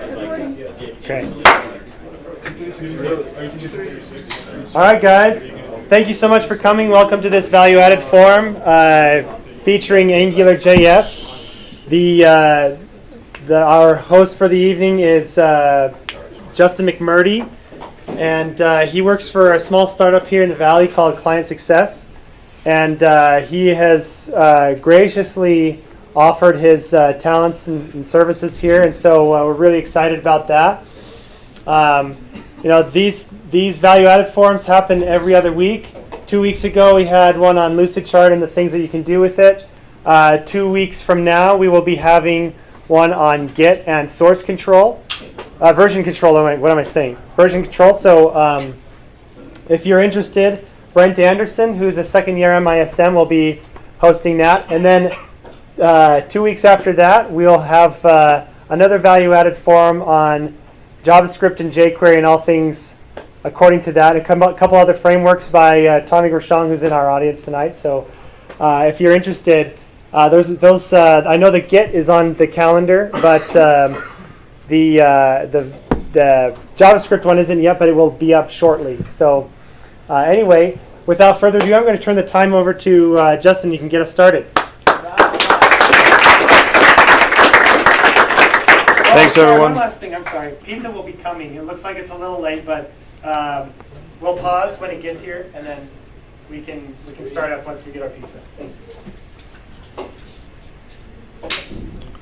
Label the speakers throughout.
Speaker 1: Okay. All right, guys. Thank you so much for coming. Welcome to this value-added forum featuring Angular.js. Our host for the evening is Justin McMurdie, and he works for a small startup here in the Valley called Client Success. And he has graciously offered his talents and services here, and so we're really excited about that. These value-added forums happen every other week. 2 weeks ago, we had one on Lucidchart and the things that you can do with it. 2 weeks from now, we will be having one on Git and source control, version control. What am I saying? Version control. So, if you're interested, Brent Anderson, who's a second-year MISM, will be hosting that. And then 2 weeks after that, we'll have another value-added forum on JavaScript and jQuery and all things according to that. A couple other frameworks by Tommy Gershon, who's in our audience tonight. So if you're interested, those I know the Git is on the calendar, but the JavaScript one isn't yet, but it will be up shortly. So anyway, without further ado, I'm going to turn the time over to Justin. You can get us started.
Speaker 2: Thanks, everyone.
Speaker 1: One last thing, I'm sorry. Pizza will be coming. It looks like it's a little late, but we'll pause when it gets here, and then we can start up once we get our pizza. Thanks.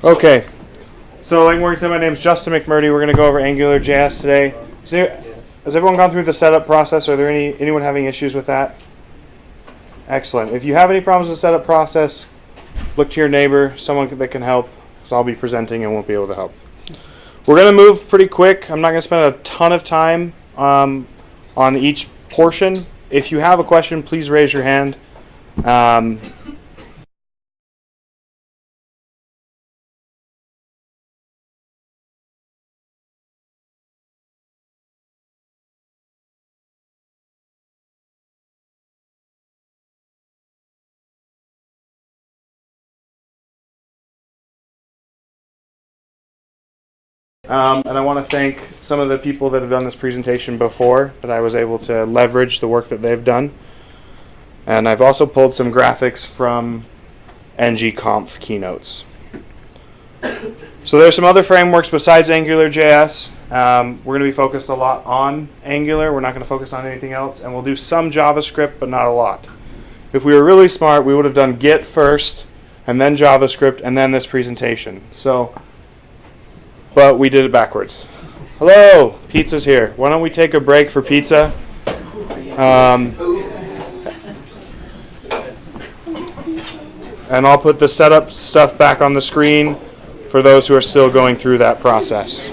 Speaker 2: Okay. So, like Morgan said, my name is Justin McMurdie. We're going to go over Angular.js today. Has everyone gone through the setup process? Are there anyone having issues with that? Excellent. If you have any problems with the setup process, look to your neighbor, someone that can help, because I'll be presenting and won't be able to help. We're going to move pretty quick. I'm not going to spend a ton of time on each portion. If you have a question, please raise your hand. And I want to thank some of the people that have done this presentation before, that I was able to leverage the work that they've done. And I've also pulled some graphics from ngConf keynotes. So there's some other frameworks besides Angular.js. We're going to be focused a lot on Angular. We're not going to focus on anything else. And we'll do some JavaScript, but not a lot. If we were really smart, we would have done Git first, and then JavaScript, and then this presentation. But we did it backwards. Hello, pizza's here. Why don't we take a break for pizza? And I'll put the setup stuff back on the screen for those who are still going through that process.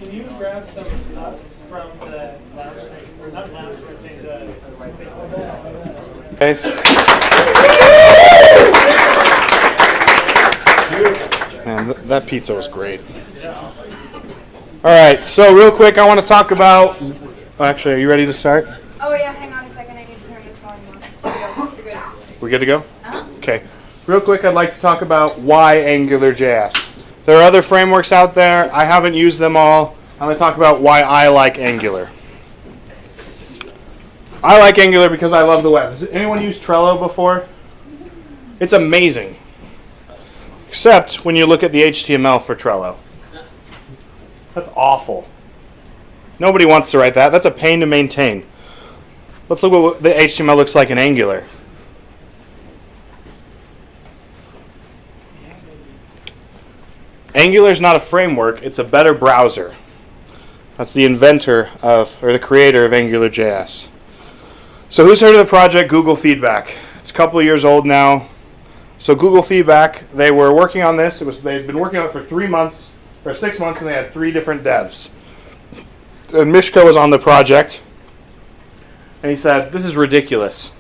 Speaker 1: Can you grab some cups from the lounge, or not lounge, but say the
Speaker 2: Thanks. Man, that pizza was great. All right, so real quick, I want to talk about. Actually, are you ready to start?
Speaker 3: Oh yeah, hang on a second. I need to turn this volume on. You're good.
Speaker 2: We good to go?
Speaker 3: Uh-huh.
Speaker 2: Okay. Real quick, I'd like to talk about why Angular.js. There are other frameworks out there. I haven't used them all. I'm going to talk about why I like Angular. I like Angular because I love the web. Has anyone used Trello before? It's amazing. Except when you look at the HTML for Trello. That's awful. Nobody wants to write that. That's a pain to maintain. Let's look at what the HTML looks like in Angular. Angular is not a framework, it's a better browser. That's the inventor of, or the creator of Angular.js. So who's heard of the project Google Feedback? It's a couple of years old now. So Google Feedback, they were working on this. They'd been working on it for 3 months, or 6 months, and they had 3 different devs. And Mishka was on the project, and he said, this is ridiculous.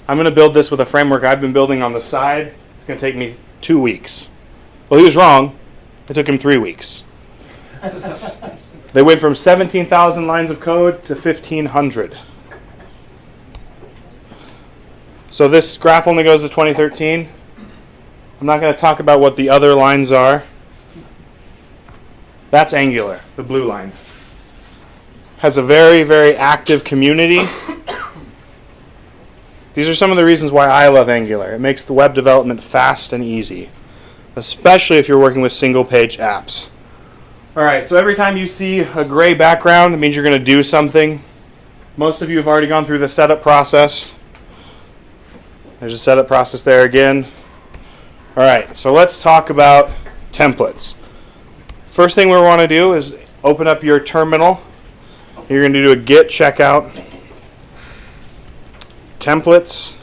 Speaker 2: I'm going to build this with a framework I've been building on the side. It's going to take me 2 weeks. Well, he was wrong. It took him 3 weeks. They went from 17,000 lines of code to 1,500. So this graph only goes to 2013. I'm not going to talk about what the other lines are. That's Angular, the blue line. Has a very, very active community. These are some of the reasons why I love Angular. It makes the web development fast and easy, especially if you're working with single-page apps. All right, so every time you see a gray background, it means you're going to do something. Most of you have already gone through the setup process. There's a setup process there again. All right, so let's talk about templates. First thing we want to do is open up your terminal. You're going to do a git checkout templates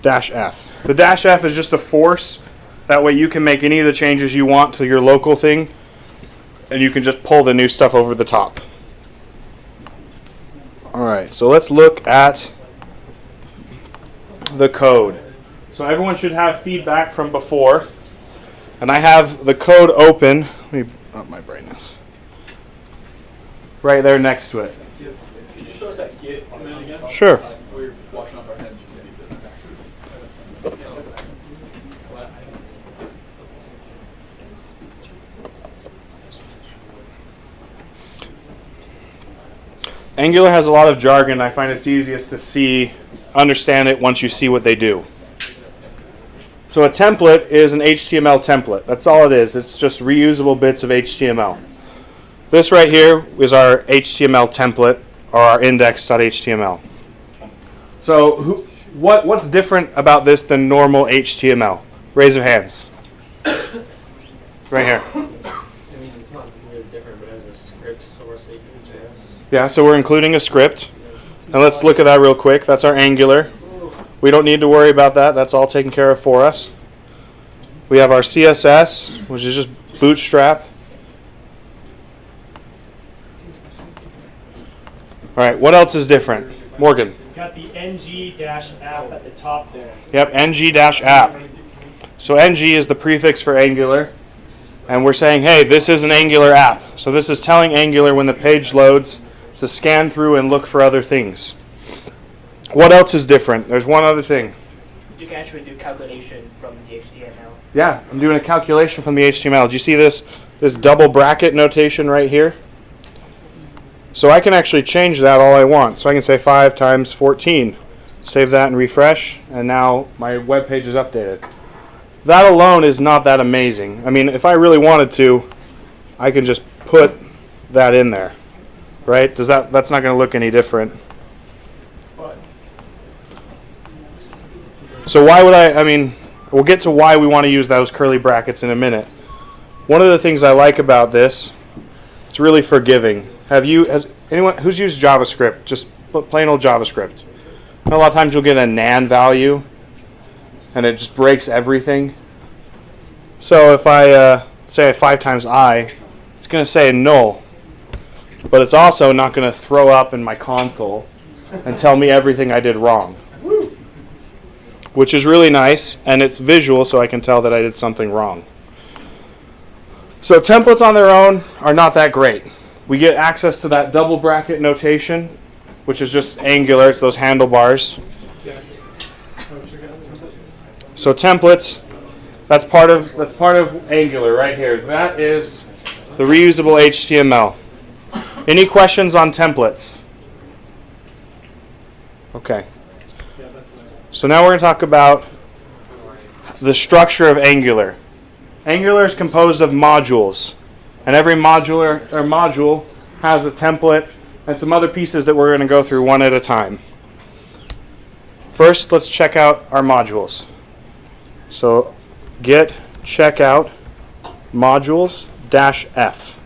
Speaker 2: -f. The -f is just a force. That way you can make any of the changes you want to your local thing, and you can just pull the new stuff over the top. All right, so let's look at the code. So everyone should have feedback from before, and I have the code open. Let me up my brightness. Right there next to it.
Speaker 4: Could you show us that git command again?
Speaker 2: Sure.
Speaker 4: We're washing off our heads.
Speaker 2: Angular has a lot of jargon. I find it's easiest to understand it once you see what they do. So a template is an HTML template. That's all it is. It's just reusable bits of HTML. This right here is our HTML template, or our index.html. So what's different about this than normal HTML? Raise of hands. Right here.
Speaker 5: I mean, it's not really different, but as a script source API.js.
Speaker 2: Yeah, so we're including a script. And let's look at that real quick. That's our Angular. We don't need to worry about that. That's all taken care of for us. We have our CSS, which is just Bootstrap. All right, what else is different? Morgan.
Speaker 1: Got the ng-app at the top there.
Speaker 2: Yep, ng-app. So ng is the prefix for Angular. And we're saying, hey, this is an Angular app. So this is telling Angular when the page loads to scan through and look for other things. What else is different? There's one other thing.
Speaker 6: You can actually do calculation from the HTML.
Speaker 2: Yeah, I'm doing a calculation from the HTML. Do you see this double bracket notation right here? So I can actually change that all I want. So I can say 5 times 14. Save that and refresh, and now my web page is updated. That alone is not that amazing. I mean, if I really wanted to, I can just put that in there, right? That's not going to look any different. So why would I mean, we'll get to why we want to use those curly brackets in a minute. One of the things I like about this, it's really forgiving. Has anyone who's used JavaScript, just plain old JavaScript? A lot of times you'll get a nan value, and it just breaks everything. So if I say 5 times I, it's going to say null. But it's also not going to throw up in my console and tell me everything I did wrong. Which is really nice, and it's visual, so I can tell that I did something wrong. So templates on their own are not that great. We get access to that double bracket notation, which is just Angular. It's those handlebars. So templates, that's part of Angular right here. That is the reusable HTML. Any questions on templates? Okay. So now we're going to talk about the structure of Angular. Angular is composed of modules. And every module has a template and some other pieces that we're going to go through one at a time. First, let's check out our modules. So git checkout modules -f.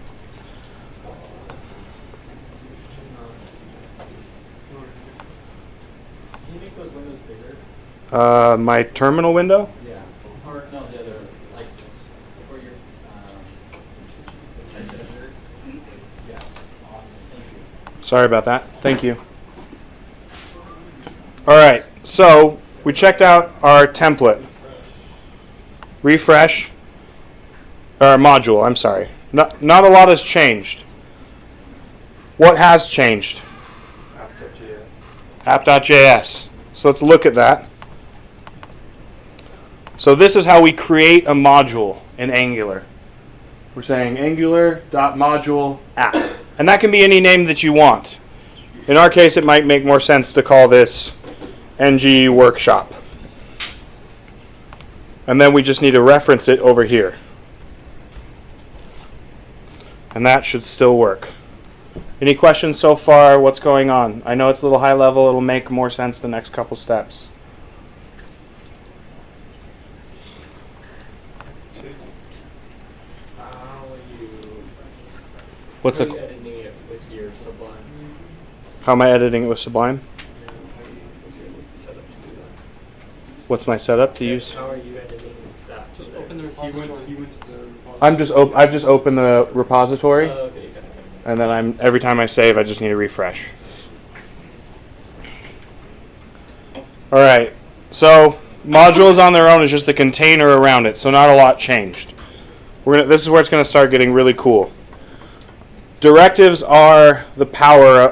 Speaker 5: Can you make those windows bigger?
Speaker 2: My terminal window?
Speaker 5: Yeah. Or no, the other, like this. Where you're, text editor. Yes. Awesome. Thank you.
Speaker 2: Sorry about that. Thank you. All right, so we checked out our template. Refresh. Our module, I'm sorry. Not a lot has changed. What has changed? App.js. So let's look at that. So this is how we create a module in Angular. We're saying Angular.module app. And that can be any name that you want. In our case, it might make more sense to call this ng workshop. And then we just need to reference it over here. And that should still work. Any questions so far? What's going on? I know it's a little high level. It'll make more sense the next couple steps. What's
Speaker 5: How are
Speaker 2: a,
Speaker 5: you editing it with your Sublime?
Speaker 2: how am I editing it with Sublime?
Speaker 5: Yeah, what's your setup to do that?
Speaker 2: What's my setup to use?
Speaker 5: How are you editing that?
Speaker 4: Just open the repository. He went to the repository.
Speaker 2: I've just opened the repository,
Speaker 5: Okay, got it.
Speaker 2: and then every time I save, I just need to refresh. All right. So modules on their own is just the container around it, so not a lot changed. This is where it's going to start getting really cool. Directives are the power,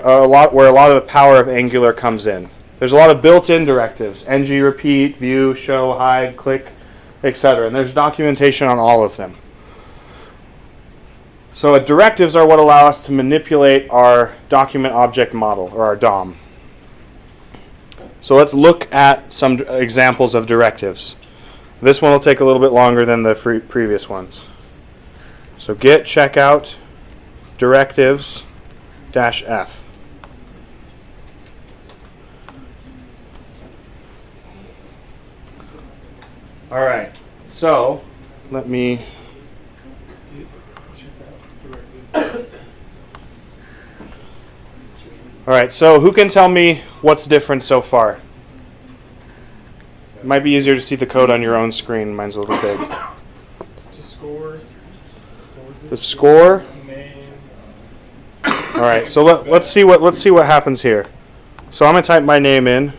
Speaker 2: where a lot of the power of Angular comes in. There's a lot of built-in directives: ng, repeat, view, show, hide, click, etc. And there's documentation on all of them. So directives are what allow us to manipulate our document object model, or our DOM. So let's look at some examples of directives. This one will take a little bit longer than the previous ones. So git checkout directives -f. All right, so let me. All right, so who can tell me what's different so far? It might be easier to see the code on your own screen. Mine's a little big.
Speaker 5: The score.
Speaker 2: The score.
Speaker 5: Name.
Speaker 2: All right, so let's see what happens here. So I'm gonna type my name in.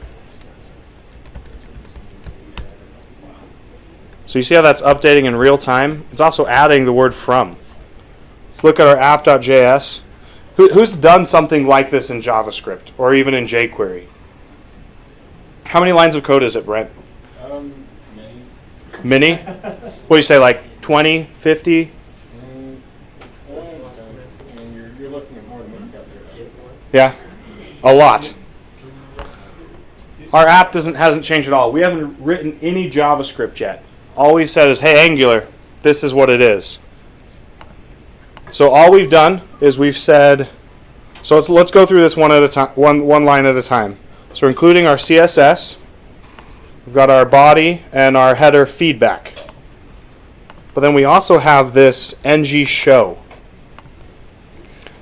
Speaker 2: So you see how that's updating in real time? It's also adding the word from. Let's look at our app.js. Who's done something like this in JavaScript or even in jQuery? How many lines of code is it, Brent?
Speaker 4: Many.
Speaker 2: Many? What do you say, like 20, 50?
Speaker 4: You're looking at more than one out there.
Speaker 2: Yeah, a lot. Our app hasn't changed at all. We haven't written any JavaScript yet. All we've said is, hey, Angular, this is what it is. So all we've done is we've said, so let's go through this one at a time, one line at a time. So we're including our CSS. We've got our body and our header feedback. But then we also have this ng show.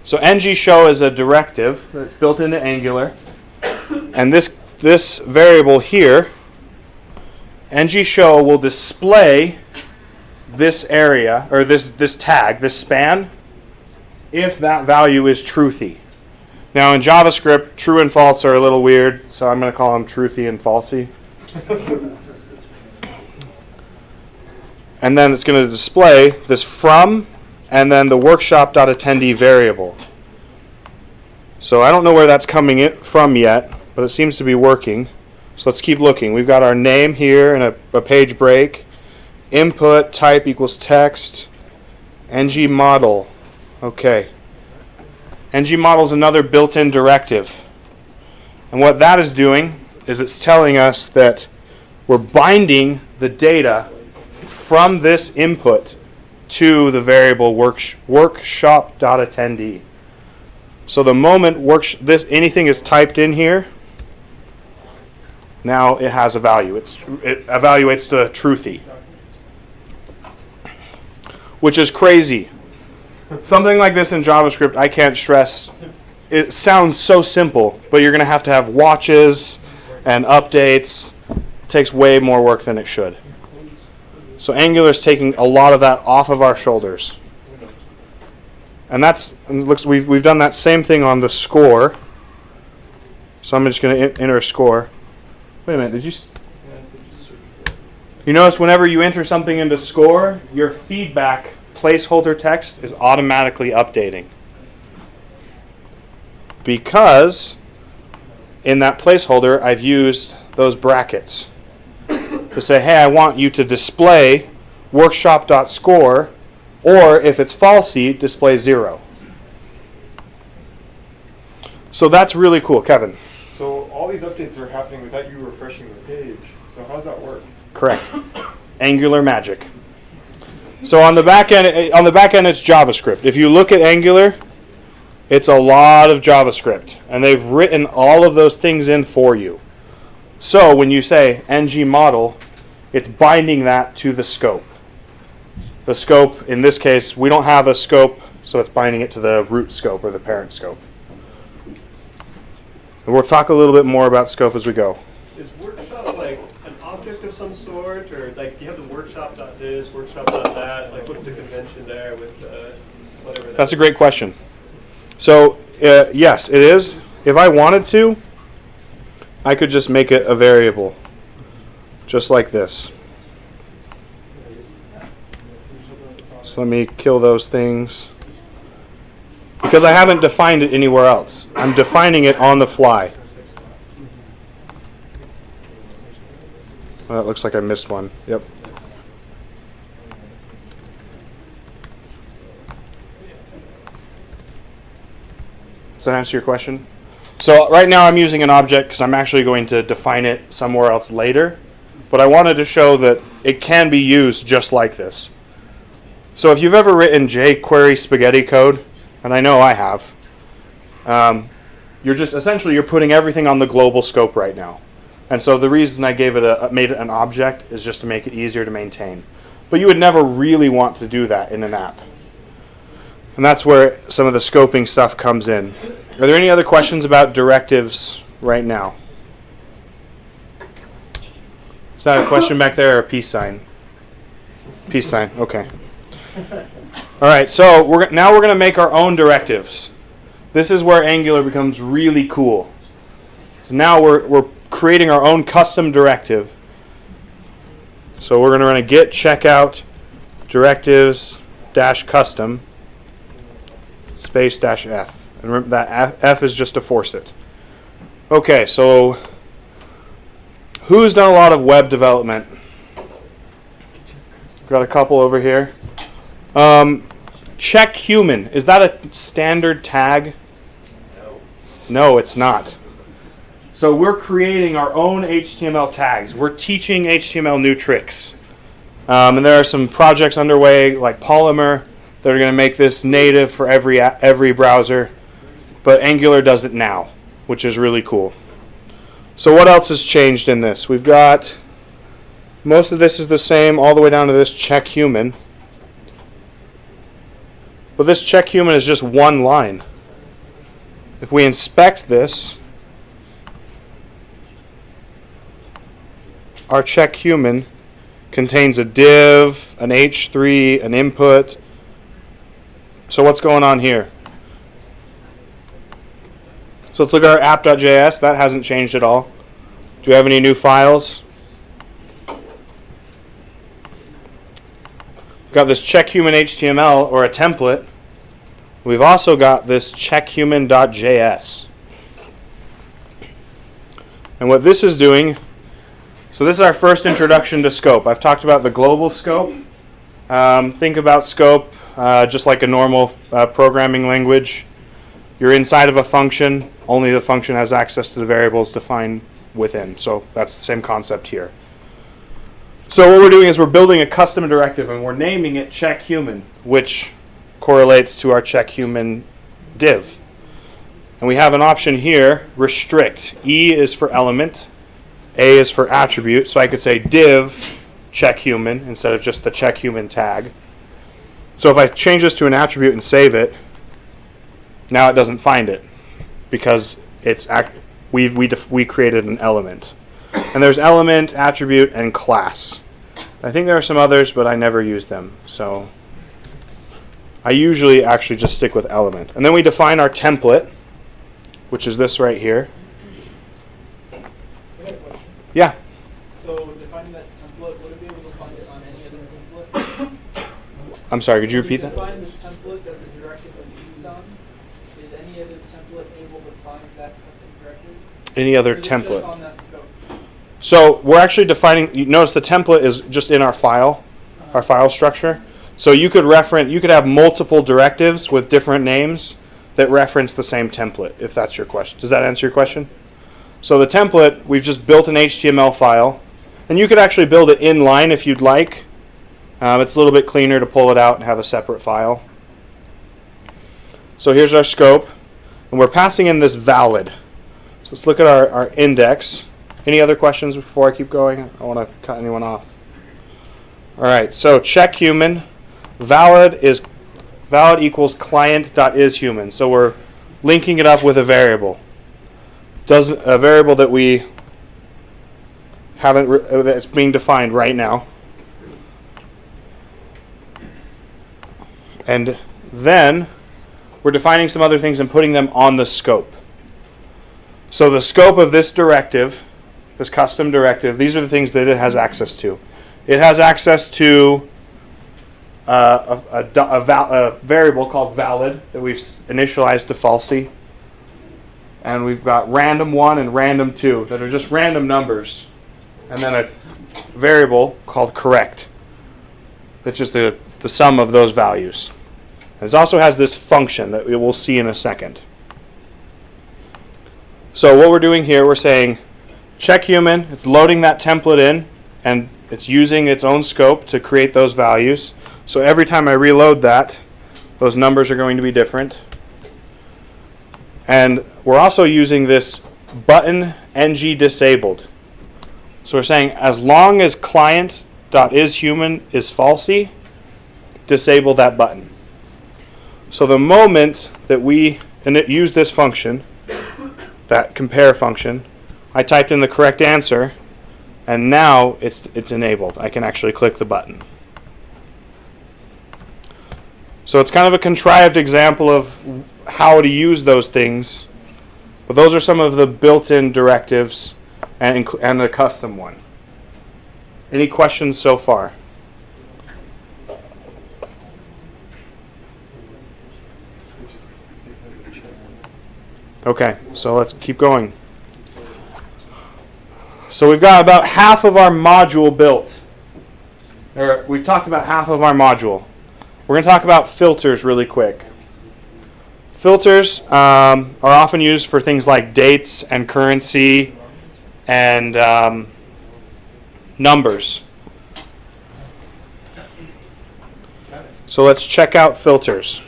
Speaker 2: So ng show is a directive that's built into Angular. And this variable here, ng show, will display this area, or this tag, this span, if that value is truthy. Now in JavaScript, true and false are a little weird, so I'm going to call them truthy and falsy. And then it's going to display this from, and then the workshop.attendee variable. So I don't know where that's coming from yet, but it seems to be working. So let's keep looking. We've got our name here and a page break. Input type equals text. ng model. Okay. ng model is another built-in directive. And what that is doing is it's telling us that we're binding the data from this input to the variable workshop.attendee. So the moment anything is typed in here, now it has a value. It evaluates the truthy, which is crazy. Something like this in JavaScript, I can't stress. It sounds so simple, but you're going to have watches and updates. It takes way more work than it should. So Angular is taking a lot of that off of our shoulders. And we've done that same thing on the score. So I'm just going to enter a score. Wait a minute, did you notice whenever you enter something into score, your feedback placeholder text is automatically updating? Because in that placeholder, I've used those brackets to say, hey, I want you to display workshop.score, or if it's falsy, display 0. So that's really cool. Kevin?
Speaker 4: So all these updates are happening without you refreshing the page. So how does that work?
Speaker 2: Correct. Angular magic. So on the back end, it's JavaScript. If you look at Angular, it's a lot of JavaScript, and they've written all of those things in for you. So when you say ng model, it's binding that to the scope. The scope, in this case, we don't have a scope, so it's binding it to the root scope or the parent scope. And we'll talk a little bit more about scope as we go.
Speaker 7: Is workshop like an object of some sort, or like you have the workshop.this, workshop.that? Like, what's the convention there with whatever?
Speaker 2: That's a great question. So yes, it is. If I wanted to, I could just make it a variable, just like this. So let me kill those things. Because I haven't defined it anywhere else. I'm defining it on the fly. Well, it looks like I missed one. Yep. Does that answer your question? So right now I'm using an object because I'm actually going to define it somewhere else later. But I wanted to show that it can be used just like this. So if you've ever written jQuery spaghetti code, and I know I have, you're putting everything on the global scope right now. And so the reason I made it an object is just to make it easier to maintain. But you would never really want to do that in an app. And that's where some of the scoping stuff comes in. Are there any other questions about directives right now? Is that a question back there or a peace sign? Peace sign, okay. All right, so now we're going to make our own directives. This is where Angular becomes really cool. So now we're creating our own custom directive. So we're going to run a git checkout directives -custom space -f. And remember that F is just to force it. Okay, so who's done a lot of web development? Got a couple over here. Check human. Is that a standard tag? No, it's not. So we're creating our own HTML tags. We're teaching HTML new tricks. And there are some projects underway like Polymer that are going to make this native for every browser. But Angular does it now, which is really cool. So what else has changed in this? We've got, most of this is the same all the way down to this check human. But this check human is just one line. If we inspect this, our check human contains a div, an h3, an input. So what's going on here? So let's look at our app.js. That hasn't changed at all. Do we have any new files? We've got this checkHuman HTML, or a template. We've also got this checkhuman.js. And what this is doing, so this is our first introduction to scope. I've talked about the global scope. Think about scope just like a normal programming language. You're inside of a function. Only the function has access to the variables defined within. So that's the same concept here. So what we're doing is we're building a custom directive and we're naming it check human, which correlates to our check human div. And we have an option here, restrict. E is for element, A is for attribute. So I could say div check human instead of just the check human tag. So if I change this to an attribute and save it, now it doesn't find it because we created an element. And there's element, attribute, and class. I think there are some others, but I never use them. So I usually actually just stick with element. And then we define our template, which is this right here.
Speaker 8: I got a question.
Speaker 2: Yeah.
Speaker 8: So defining that template, would it be able to find it on any other template?
Speaker 2: I'm sorry, could you repeat
Speaker 8: When
Speaker 2: that?
Speaker 8: define the template that the directive was used on, is any other template able to find that custom directive?
Speaker 2: Any other
Speaker 8: Or is it just
Speaker 2: template?
Speaker 8: on that scope?
Speaker 2: So we're actually defining, you notice the template is just in our file structure. So you could have multiple directives with different names that reference the same template, if that's your question. Does that answer your question? So the template, we've just built an HTML file, and you could actually build it inline if you'd like. It's a little bit cleaner to pull it out and have a separate file. So here's our scope, and we're passing in this valid. So let's look at our index. Any other questions before I keep going? I don't want to cut anyone off. All right, so check human. Valid equals client.isHuman. So we're linking it up with a variable. A variable that we haven't that's being defined right now. And then we're defining some other things and putting them on the scope. So the scope of this directive, this custom directive, these are the things that it has access to. It has access to a variable called valid that we've initialized to falsy. And we've got random1 and random2 that are just random numbers. And then a variable called correct. That's just the sum of those values. And it also has this function that we will see in a second. So what we're doing here, we're saying check human, it's loading that template in, and it's using its own scope to create those values. So every time I reload that, those numbers are going to be different. And we're also using this button ng disabled. So we're saying as long as client.isHuman is falsy, disable that button. So the moment that we use this function, that compare function, I typed in the correct answer, and now it's enabled. I can actually click the button. So it's kind of a contrived example of how to use those things, but those are some of the built-in directives and a custom one. Any questions so far? Okay, so let's keep going. So we've got about half of our module built. Or we've talked about half of our module. We're going to talk about filters really quick. Filters are often used for things like dates and currency and numbers. So let's check out filters.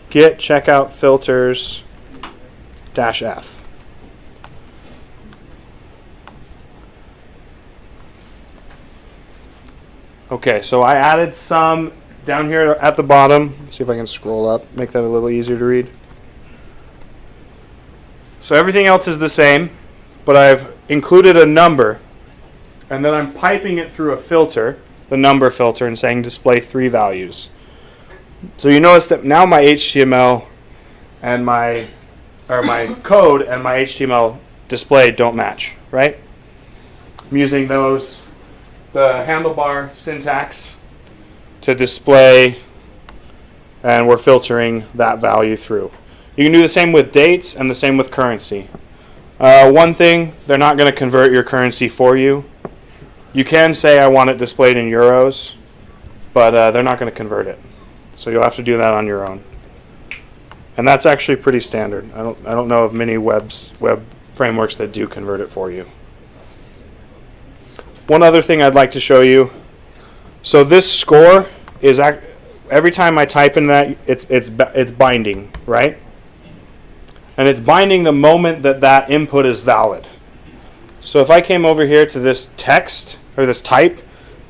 Speaker 2: Git checkout filters -f. Okay, so I added some down here at the bottom. Let's see if I can scroll up, make that a little easier to read. So everything else is the same, but I've included a number, and then I'm piping it through a filter, the number filter, and saying display 3 values. So you notice that now my HTML and my code and my HTML display don't match, right? I'm using the handlebar syntax to display, and we're filtering that value through. You can do the same with dates and the same with currency. One thing, they're not going to convert your currency for you. You can say I want it displayed in euros, but they're not going to convert it. So you'll have to do that on your own. And that's actually pretty standard. I don't know of many web frameworks that do convert it for you. one other thing I'd like to show you. So this score is every time I type in that, it's binding, right? And it's binding the moment that that input is valid. So if I came over here to this text or this type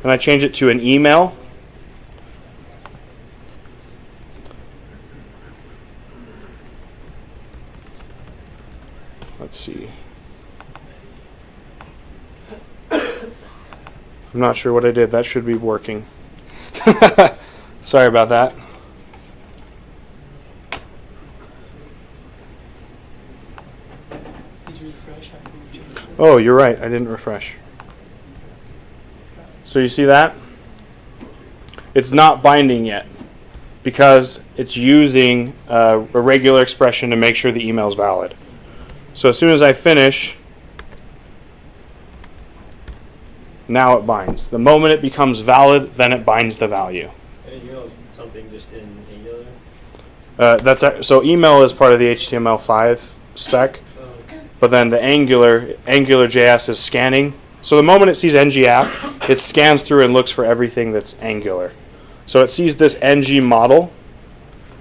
Speaker 2: and I change it to an email, let's see. I'm not sure what I did. That should be working. Sorry about that.
Speaker 8: Did you refresh after you changed it?
Speaker 2: Oh, you're right. I didn't refresh. So you see that? It's not binding yet because it's using a regular expression to make sure the email is valid. So as soon as I finish, now it binds. The moment it becomes valid, then it binds the value.
Speaker 5: And email is something just in Angular?
Speaker 2: So email is part of the HTML5 spec, but then the Angular.js is scanning. So the moment it sees ng app, it scans through and looks for everything that's Angular. So it sees this ng model,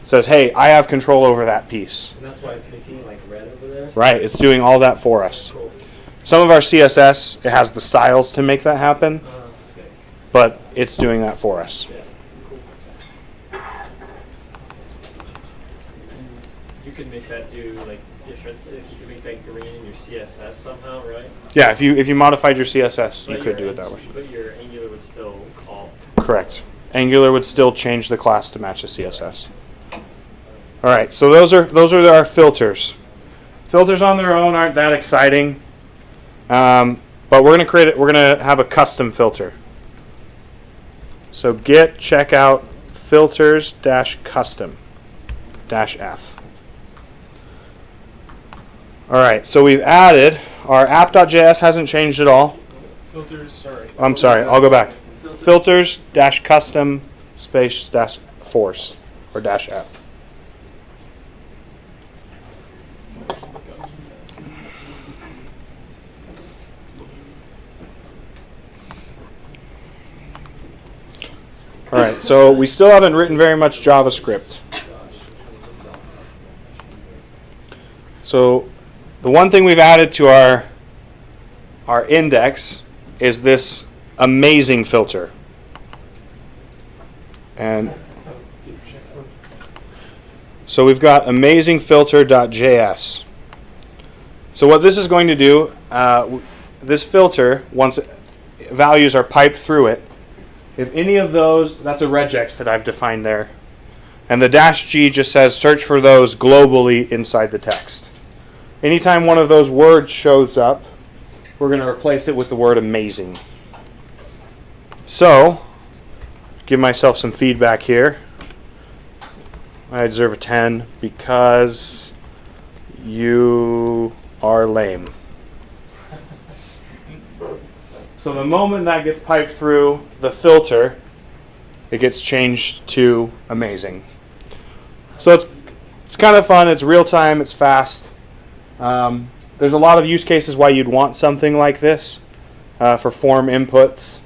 Speaker 2: says, hey, I have control over that piece.
Speaker 5: And that's why it's making like red over there?
Speaker 2: Right, it's doing all that for us.
Speaker 5: Cool.
Speaker 2: Some of our CSS, it has the styles to make that happen,
Speaker 5: Okay.
Speaker 2: but it's doing that for us.
Speaker 5: Yeah. Cool. You can make that do like different stuff. You can make that green in your CSS somehow, right?
Speaker 2: Yeah, if you modified your CSS, you
Speaker 5: But
Speaker 2: could
Speaker 5: your
Speaker 2: do it that way.
Speaker 5: But your Angular would still call.
Speaker 2: Correct. Angular would still change the class to match the CSS. All right, so those are our filters. Filters on their own aren't that exciting, but we're gonna have a custom filter. So git checkout filters -custom -f. All right, so we've added our app.js hasn't changed at all.
Speaker 4: Filters, sorry.
Speaker 2: I'm sorry, I'll go back. Filters -custom space -force or -f. All right, so we still haven't written very much JavaScript. So the one thing we've added to our index is this amazing filter. And so we've got amazing filter.js. So what this is going to do, this filter, once values are piped through it, if any of those, that's a regex that I've defined there. And the -g just says search for those globally inside the text. Anytime one of those words shows up, we're going to replace it with the word amazing. So, give myself some feedback here. I deserve a 10 because you are lame. So the moment that gets piped through the filter, it gets changed to amazing. So it's kind of fun. It's real time. It's fast. There's a lot of use cases why you'd want something like this for form inputs.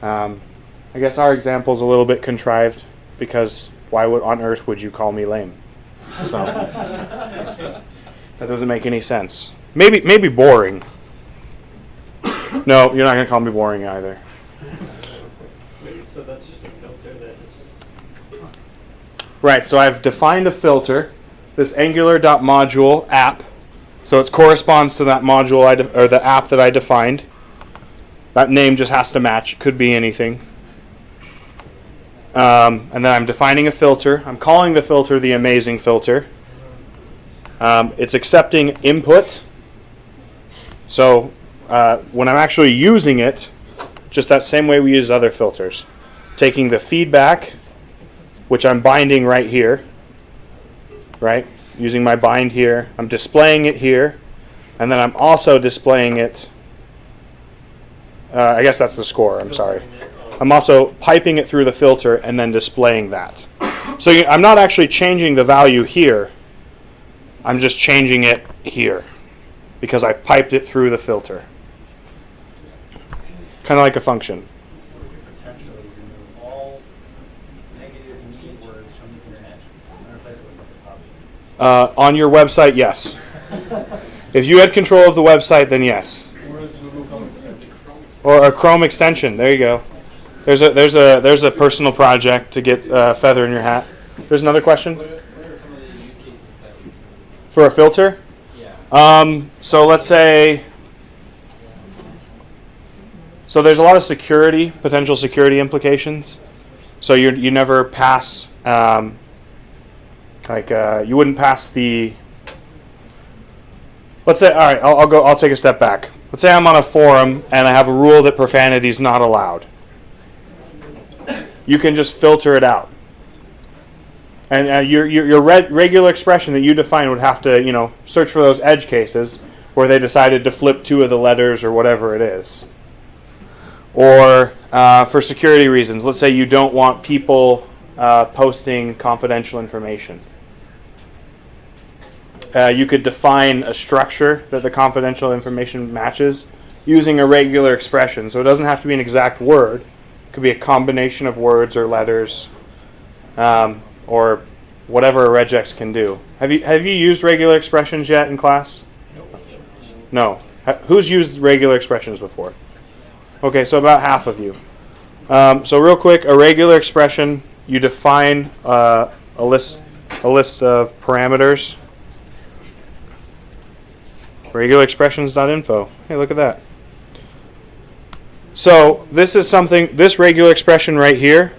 Speaker 2: I guess our example is a little bit contrived because why on earth would you call me lame? So that doesn't make any sense. Maybe boring. No, you're not going to call me boring either.
Speaker 5: So that's just a filter that is.
Speaker 2: Right, so I've defined a filter, this angular.module app. So it corresponds to that module or the app that I defined. That name just has to match. It could be anything. And then I'm defining a filter. I'm calling the filter the amazing filter. It's accepting input. So when I'm actually using it, just that same way we use other filters. Taking the feedback, which I'm binding right here, right? Using my bind here. I'm displaying it here. And then I'm also displaying it. I guess that's the score. I'm sorry. I'm also piping it through the filter and then displaying that. So I'm not actually changing the value here. I'm just changing it here because I've piped it through the filter. kind of like a function.
Speaker 9: So we could potentially remove all negative mean words from the internet and replace it with something positive.
Speaker 2: On your website, yes. If you had control of the website, then yes. Or a Chrome extension. There you go. There's a personal project to get feather in your hat. There's another question
Speaker 8: What are some of the use cases that
Speaker 2: for a filter. So let's say. So there's a lot of potential security implications. So you never pass, you wouldn't pass the. Let's say, all right, I'll take a step back. Let's say I'm on a forum and I have a rule that profanity is not allowed. You can just filter it out. And your regular expression that you define would have to, search for those edge cases where they decided to flip 2 of the letters or whatever it is. Or for security reasons, let's say you don't want people posting confidential information. You could define a structure that the confidential information matches using a regular expression. So it doesn't have to be an exact word. It could be a combination of words or letters, or whatever a regex can do. Have you used regular expressions yet in class? No. Who's used regular expressions before? Okay, so about half of you. So real quick, a regular expression, you define a list of parameters. Regularexpressions.info. Hey, look at that. So this regular expression right here,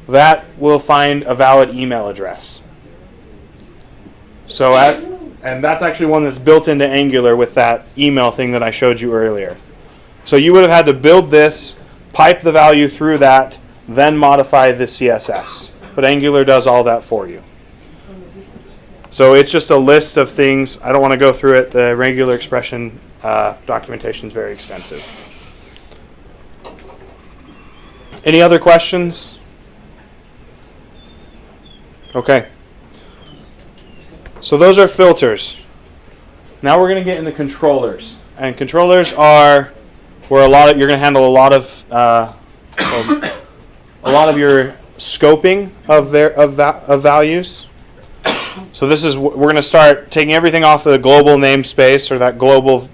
Speaker 2: that will find a valid email address. So and that's actually one that's built into Angular with that email thing that I showed you earlier. So you would have had to build this, pipe the value through that, then modify the CSS. But Angular does all that for you. So it's just a list of things. I don't want to go through it. The regular expression documentation is very extensive. Any other questions? Okay. So those are filters. Now we're going to get into controllers. And controllers are where you're going to handle a lot of your scoping of values. So we're going to start taking everything off of the global namespace or that global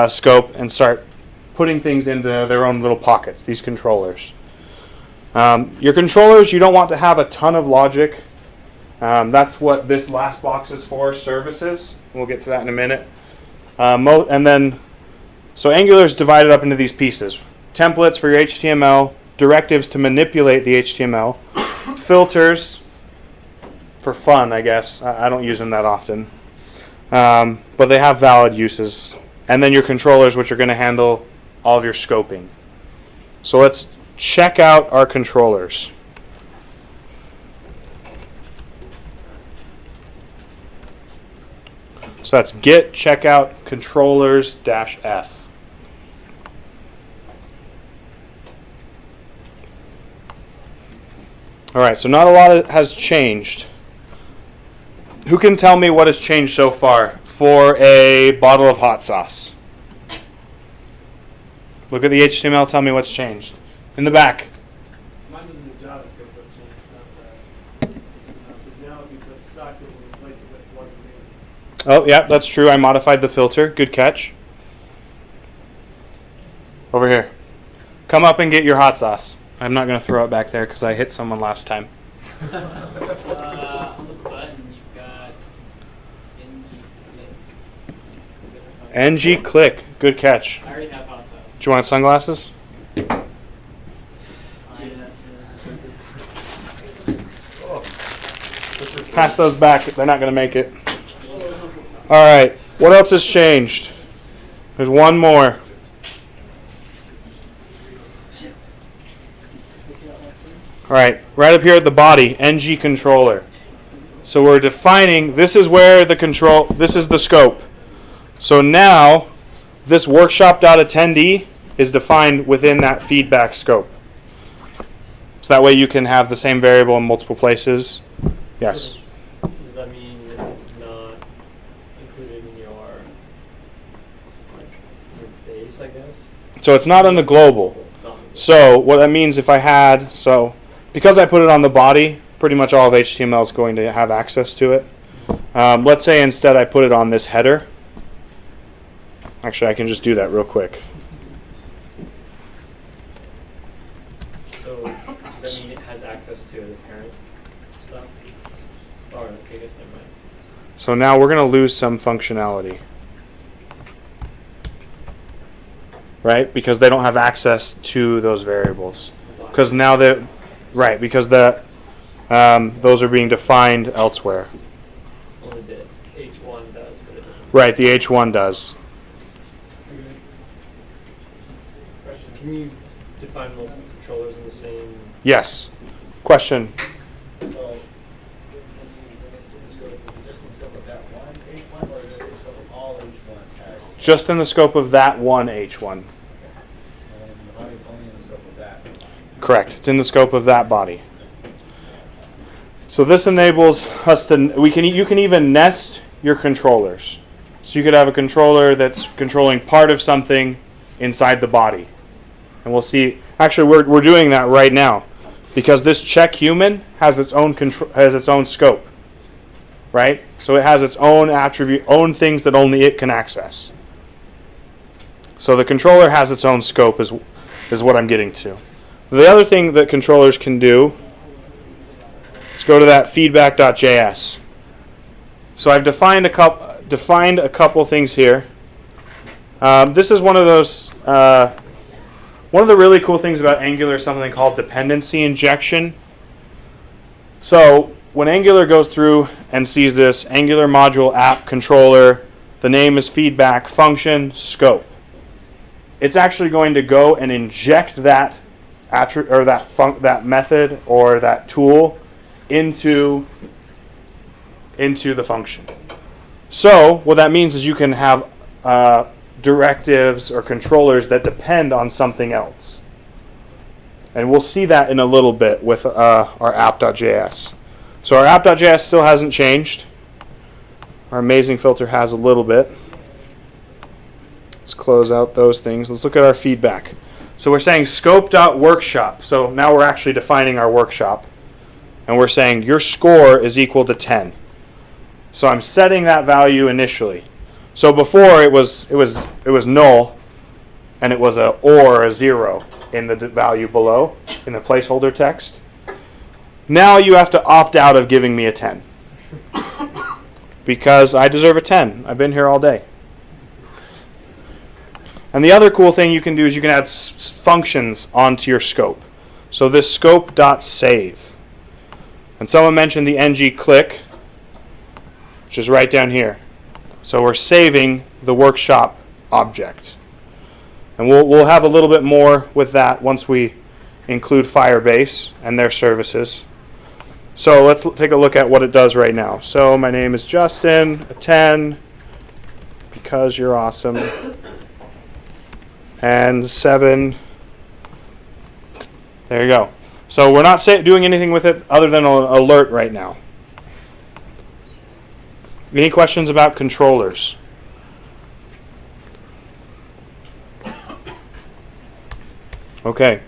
Speaker 2: scope and start putting things into their own little pockets, these controllers. Your controllers, you don't want to have a ton of logic. That's what this last box is for, services. We'll get to that in a minute. So Angular is divided up into these pieces. Templates for your HTML, directives to manipulate the HTML, filters for fun, I guess. I don't use them that often. But they have valid uses. And then your controllers, which are going to handle all of your scoping. So let's check out our controllers. So that's git checkout controllers -f. All right, so not a lot has changed. Who can tell me what has changed so far for a bottle of hot sauce? Look at the HTML, tell me what's changed. In the back.
Speaker 7: Mine was in the JavaScript that changed, not that. Because now if you put stock in and replace it with wasn't made.
Speaker 2: Oh, yeah, that's true. I modified the filter. Good catch. Over here. Come up and get your hot sauce. I'm not going to throw it back there because I hit someone last time.
Speaker 8: on the button you've got
Speaker 2: ng click. Good catch.
Speaker 8: I already have hot sauce.
Speaker 2: Do you want sunglasses? Pass those back. They're not going to make it. All right. What else has changed? There's one more. All right. Right up here at the body, ng controller. So we're defining, this is where the control, this is the scope. So now, this workshop.attendee is defined within that feedback scope. So that way you can have the same variable in multiple places. Yes.
Speaker 5: Does that mean that it's not included in your base, I guess?
Speaker 2: So it's not on the global. So what that means if I had, because I put it on the body, pretty much all of HTML is going to have access to it. Let's say instead I put it on this header. Actually, I can just do that real quick.
Speaker 5: So does that mean it has access to the parent stuff? Or okay, I guess never mind.
Speaker 2: So now we're going to lose some functionality. Right? Because they don't have access to those variables. Because now they're, right, because those are being defined elsewhere.
Speaker 5: Only the H1 does, but it doesn't.
Speaker 2: Right, the H1 does.
Speaker 5: Question, can you define multiple controllers in the same?
Speaker 2: Yes. Question.
Speaker 9: So, when it's in scope, is it just in scope of that one H1, or is it in scope of all H1 tags?
Speaker 2: Just in the scope of that one H1.
Speaker 9: And then in the body, it's only in the scope of that.
Speaker 2: Correct. It's in the scope of that body. So this enables us to, you can even nest your controllers. So you could have a controller that's controlling part of something inside the body. And we'll see, actually we're doing that right now because this check human has its own scope. Right? So it has its own attribute, own things that only it can access. So the controller has its own scope is what I'm getting to. The other thing that controllers can do, let's go to that feedback.js. So I've defined a couple things here. This is one of those, one of the really cool things about Angular is something called dependency injection. So when Angular goes through and sees this Angular module app controller, the name is feedback, function, scope. It's actually going to go and inject that that method or that tool into the function. So what that means is you can have directives or controllers that depend on something else. And we'll see that in a little bit with our app.js. So our app.js still hasn't changed. Our amazing filter has a little bit. Let's close out those things. Let's look at our feedback. So we're saying scope.workshop. So now we're actually defining our workshop. And we're saying your score is equal to 10. So I'm setting that value initially. So before it was null, and it was a or a 0 in the value below in the placeholder text. Now you have to opt out of giving me a 10 because I deserve a 10. I've been here all day. And the other cool thing you can do is you can add functions onto your scope. So this scope.save. And someone mentioned the ng-click, which is right down here. So we're saving the workshop object. And we'll have a little bit more with that once we include Firebase and their services. So let's take a look at what it does right now. So my name is Justin, a 10, because you're awesome. And 7. There you go. So we're not doing anything with it other than an alert right now. Any questions about controllers? Okay.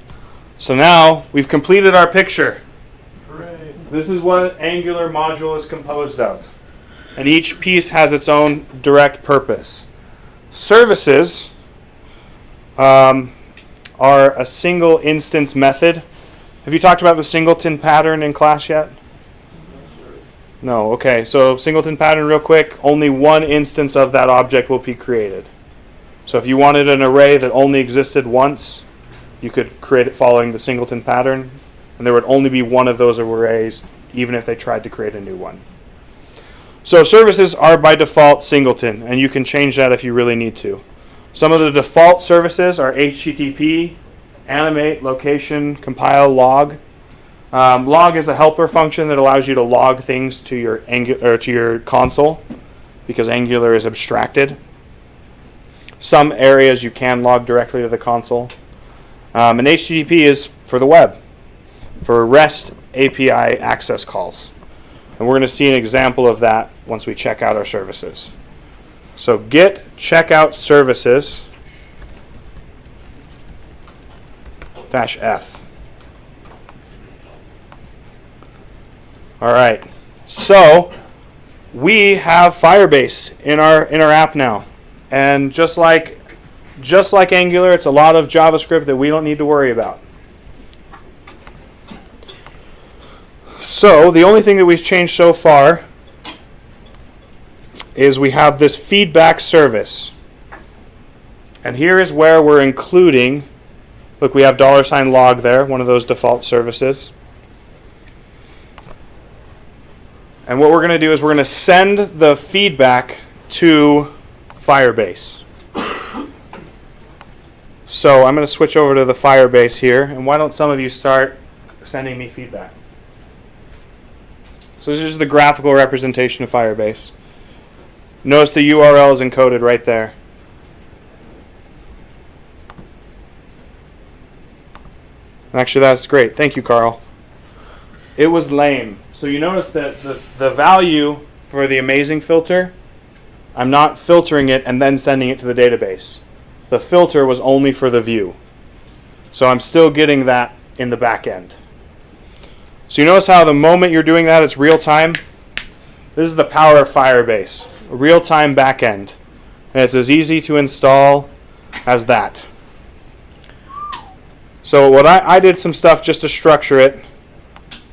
Speaker 2: So now we've completed our picture.
Speaker 4: Hooray.
Speaker 2: This is what Angular module is composed of. And each piece has its own direct purpose. Services are a single instance method. Have you talked about the singleton pattern in class yet? No. Okay. So singleton pattern real quick. Only one instance of that object will be created. So if you wanted an array that only existed once, you could create it following the singleton pattern, and there would only be one of those arrays even if they tried to create a new one. So services are by default singleton, and you can change that if you really need to. Some of the default services are HTTP, animate, location, compile, log. Log is a helper function that allows you to log things to your console because Angular is abstracted. Some areas you can log directly to the console. And HTTP is for the web, for REST API access calls. And we're going to see an example of that once we check out our services. So git checkout services. -f. All right, so we have Firebase in our app now, and just like Angular, it's a lot of JavaScript that we don't need to worry about. So the only thing that we've changed so far is we have this feedback service. And here is where we're including, look, we have $log there, one of those default services. And what we're going to do is we're going to send the feedback to Firebase. So I'm going to switch over to the Firebase here, and why don't some of you start sending me feedback? So this is just the graphical representation of Firebase. Notice the URL is encoded right there. Actually, that's great. Thank you, Carl. It was lame. So you notice that the value for the amazing filter, I'm not filtering it and then sending it to the database. The filter was only for the view. So I'm still getting that in the back end. So you notice how the moment you're doing that, it's real time? This is the power of Firebase. A real-time backend. And it's as easy to install as that. So what I did some stuff just to structure it.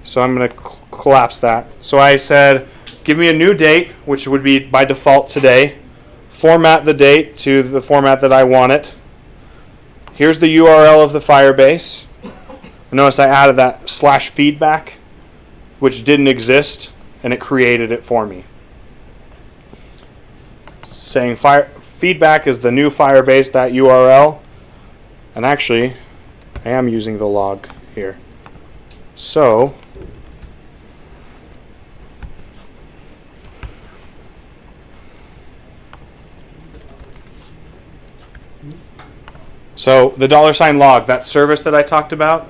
Speaker 2: So I'm going to collapse that. So I said, give me a new date, which would be by default today. Format the date to the format that I want it. Here's the URL of the Firebase. Notice I added that /feedback, which didn't exist, and it created it for me. Saying feedback is the new Firebase, that URL. And actually, I am using the log here. So the $log, that service that I talked about,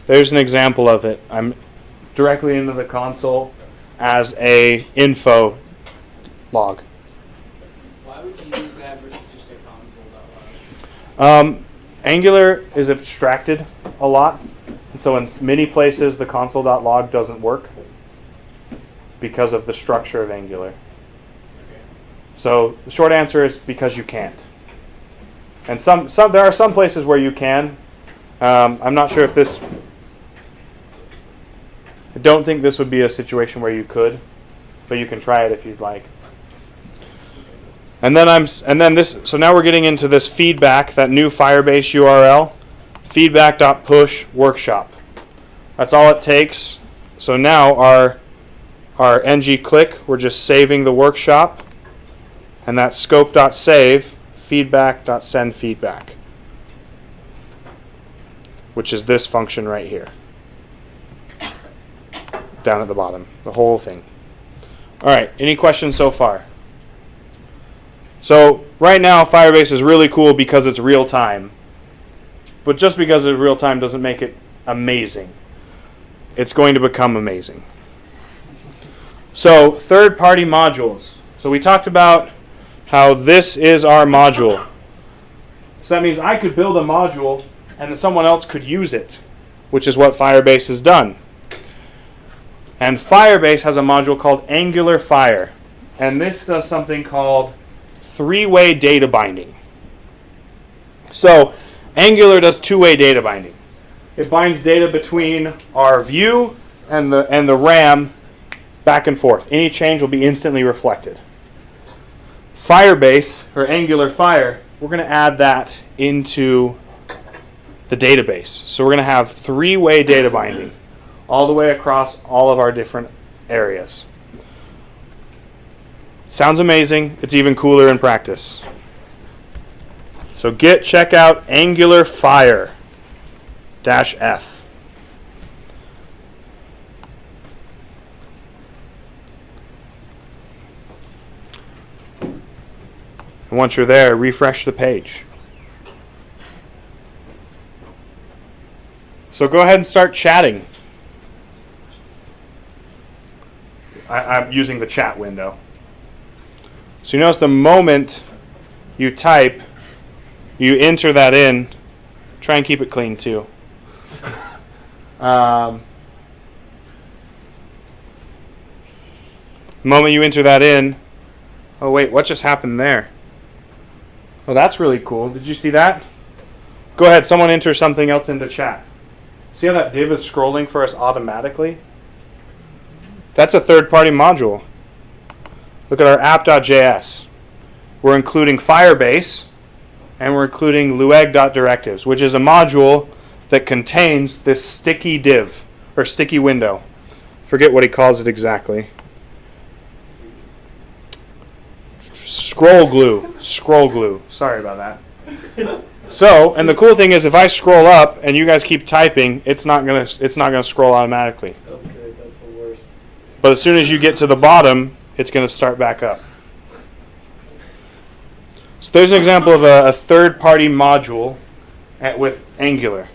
Speaker 2: there's an example of it. I'm directly into the console as a info log.
Speaker 8: Why would you use that versus just a console.log?
Speaker 2: Angular is abstracted a lot, and so in many places the console.log doesn't work because of the structure of Angular.
Speaker 8: Okay.
Speaker 2: So the short answer is because you can't. And there are some places where you can. I'm not sure if this. I don't think this would be a situation where you could, but you can try it if you'd like. And then so now we're getting into this feedback, that new Firebase URL, feedback.push workshop. That's all it takes. So now our ng-click, we're just saving the workshop, and that scope.save feedback.send feedback, which is this function right here, down at the bottom, the whole thing. All right, any questions so far? So right now, Firebase is really cool because it's real time. But just because it's real time doesn't make it amazing. It's going to become amazing. So third-party modules. So we talked about how this is our module. So that means I could build a module and then someone else could use it, which is what Firebase has done. And Firebase has a module called Angular Fire. And this does something called three-way data binding. So Angular does two-way data binding. It binds data between our view and the RAM back and forth. Any change will be instantly reflected. Firebase, or Angular Fire, we're going to add that into the database. So we're going to have three-way data binding all the way across all of our different areas. Sounds amazing. It's even cooler in practice. So check out Angular Fire -f. And once you're there, refresh the page. So go ahead and start chatting. I'm using the chat window. So you notice the moment you type, you enter that in. Try and keep it clean too. The moment you enter that in, oh wait, what just happened there? Oh, that's really cool. Did you see that? Go ahead, someone enter something else into chat. See how that div is scrolling for us automatically? That's a third-party module. Look at our app.js. We're including Firebase, and we're including lueg.directives, which is a module that contains this sticky div, or sticky window. Forget what he calls it exactly. Scroll glue. Sorry about that. So, and the cool thing is if I scroll up and you guys keep typing, it's not gonna scroll automatically.
Speaker 5: Okay, that's the worst.
Speaker 2: But as soon as you get to the bottom, it's gonna start back up. So there's an example of a third-party module with Angular.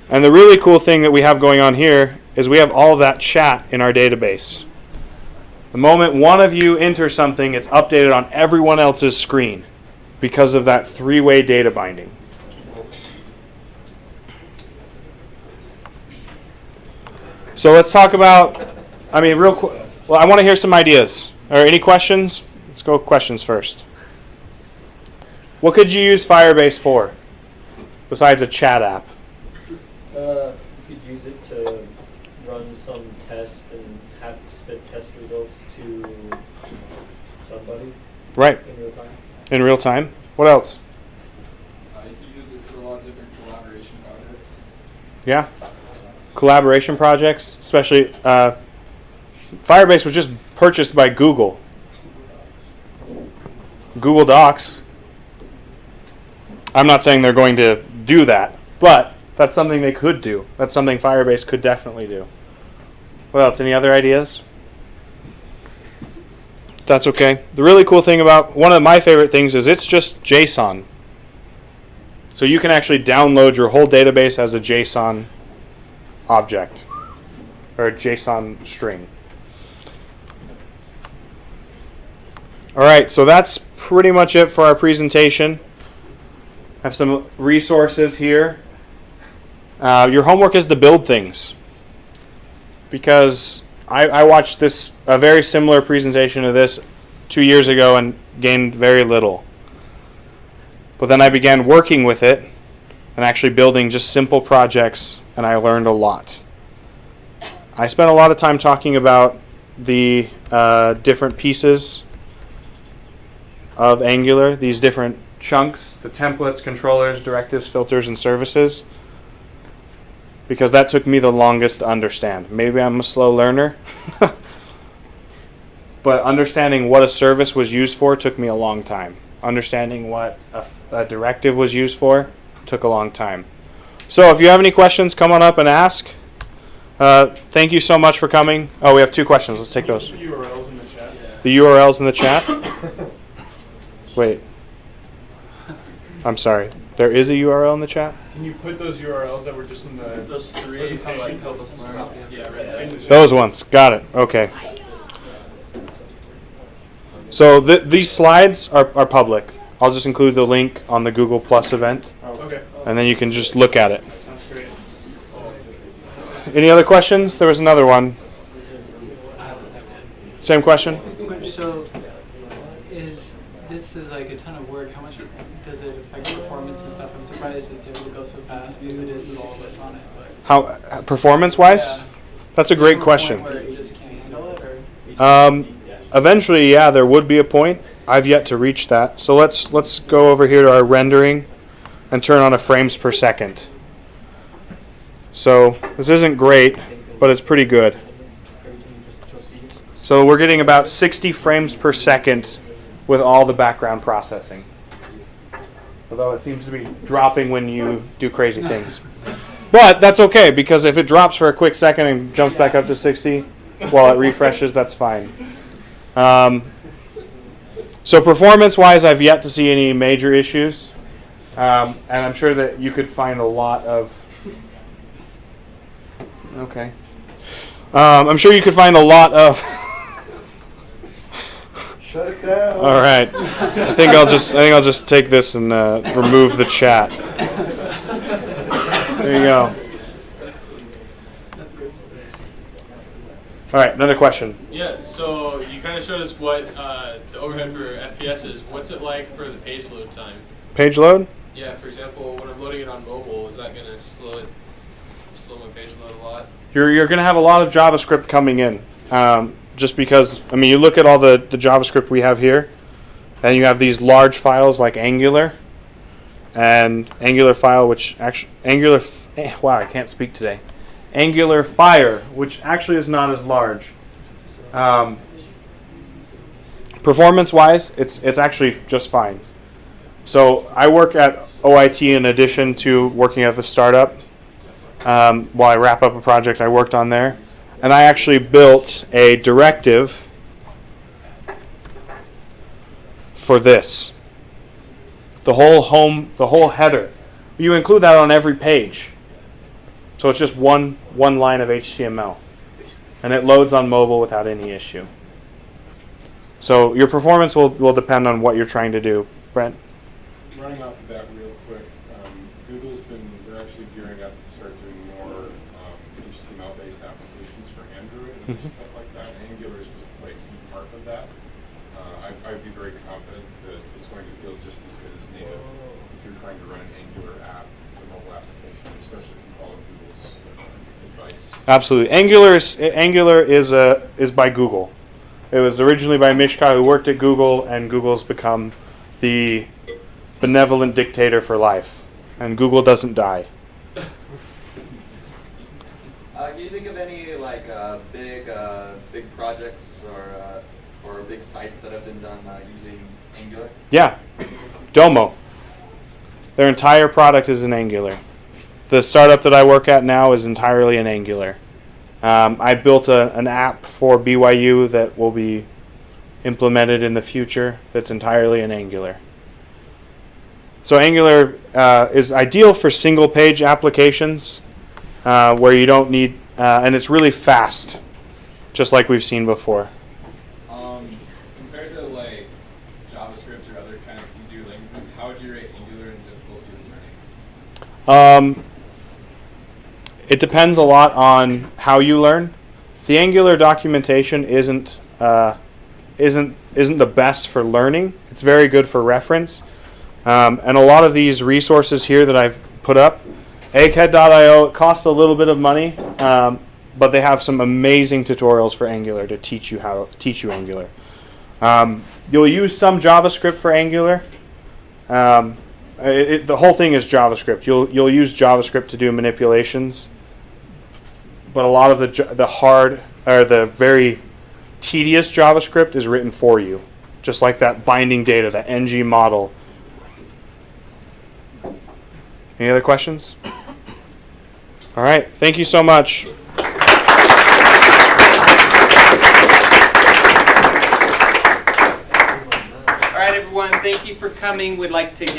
Speaker 2: And the really cool thing that we have going on here is we have all of that chat in our database. The moment one of you enters something, it's updated on everyone else's screen because of that three-way data binding. So let's talk about, well, I want to hear some ideas. Or any questions? Let's go with questions first. What could you use Firebase for besides a chat app?
Speaker 5: You could use it to run some test and have spit test results to somebody.
Speaker 2: Right.
Speaker 5: In real time.
Speaker 2: In real time. What else?
Speaker 10: You can use it for a lot of different collaboration projects.
Speaker 2: Yeah. Collaboration projects, especially Firebase was just purchased by Google. Google Docs. I'm not saying they're going to do that, but that's something they could do. That's something Firebase could definitely do. What else? Any other ideas? That's okay. The really cool thing about one of my favorite things is it's just JSON. So you can actually download your whole database as a JSON object or a JSON string. All right, so that's pretty much it for our presentation. I have some resources here. Your homework is to build things, because I watched a very similar presentation of this 2 years ago and gained very little. But then I began working with it and actually building just simple projects, and I learned a lot. I spent a lot of time talking about the different pieces of Angular, these different chunks, the templates, controllers, directives, filters, and services, because that took me the longest to understand. Maybe I'm a slow learner, but understanding what a service was used for took me a long time. Understanding what a directive was used for took a long time. So if you have any questions, come on up and ask. Thank you so much for coming. Oh, we have 2 questions. Let's take those.
Speaker 4: The URLs in the chat.
Speaker 2: The URLs in the chat? Wait. I'm sorry. There is a URL in the chat?
Speaker 4: Can you put those URLs that were just in the
Speaker 10: Those three
Speaker 4: presentation?
Speaker 10: help us learn. Yeah, right there.
Speaker 2: Those ones. Got it. Okay. So these slides are public. I'll just include the link on the Google Plus event,
Speaker 4: Okay.
Speaker 2: and then you can just look at it.
Speaker 4: Sounds great.
Speaker 2: Any other questions? There was another one. Same question?
Speaker 8: So, this is like a ton of work. How much does it affect performance and stuff? I'm surprised it's able to go so fast as it is with all of us on it. But
Speaker 2: How performance-wise?
Speaker 8: yeah.
Speaker 2: That's a great question.
Speaker 8: Where you just can't handle it, or?
Speaker 2: Eventually, yeah, there would be a point. I've yet to reach that. So let's go over here to our rendering and turn on a frames per second. So this isn't great, but it's pretty good. So we're getting about 60 frames per second with all the background processing. Although it seems to be dropping when you do crazy things. But that's okay, because if it drops for a quick second and jumps back up to 60 while it refreshes, that's fine. So performance-wise, I've yet to see any major issues. And I'm sure that you could find a lot of... Okay. I'm sure you could find a lot of...
Speaker 4: Shut it down.
Speaker 2: All right. I think I'll just take this and remove the chat. There you go. All right, another question.
Speaker 11: Yeah, so you kind of showed us what the overhead for FPS is. What's it like for the page load time?
Speaker 2: Page load?
Speaker 11: Yeah, for example, when I'm loading it on mobile, is that going to slow my page load a lot?
Speaker 2: You're going to have a lot of JavaScript coming in. Just because, I mean, you look at all the JavaScript we have here, and you have these large files like Angular, and Angular file, which actually, wow, I can't speak today. Angular Fire, which actually is not as large. Performance-wise, it's actually just fine. So I work at OIT in addition to working at the startup. While I wrap up a project I worked on there. And I actually built a directive for this. The whole header. You include that on every page. So it's just one line of HTML. And it loads on mobile without any issue. So your performance will depend on what you're trying to do. Brent?
Speaker 4: Running off of that real quick, they're actually gearing up to start doing more HTML-based applications for Android and stuff like that. Angular is supposed to play a key part of that. I'd be very confident that it's going to feel just as good as native if you're trying to run an Angular app as a mobile application, especially if you follow Google's advice.
Speaker 2: Absolutely. Angular is by Google. It was originally by Mishka, who worked at Google, and Google's become the benevolent dictator for life. And Google doesn't die.
Speaker 12: Can you think of any like big projects or big sites that have been done using Angular?
Speaker 2: Yeah. Domo. Their entire product is in Angular. The startup that I work at now is entirely in Angular. I built an app for BYU that will be implemented in the future that's entirely in Angular. So Angular is ideal for single-page applications where you don't need, and it's really fast, just like we've seen before.
Speaker 10: Compared to like JavaScript or other kind of easier languages, how would you rate Angular in difficulty of learning?
Speaker 2: It depends a lot on how you learn. The Angular documentation isn't the best for learning. It's very good for reference. And a lot of these resources here that I've put up, egghead.io, it costs a little bit of money, but they have some amazing tutorials for Angular to teach you Angular. You'll use some JavaScript for Angular. The whole thing is JavaScript. You'll use JavaScript to do manipulations, but a lot of the very tedious JavaScript is written for you, just like that binding data, that ng model. Any other questions? All right. Thank you so much.
Speaker 6: All right, everyone. Thank you for coming. We'd like to get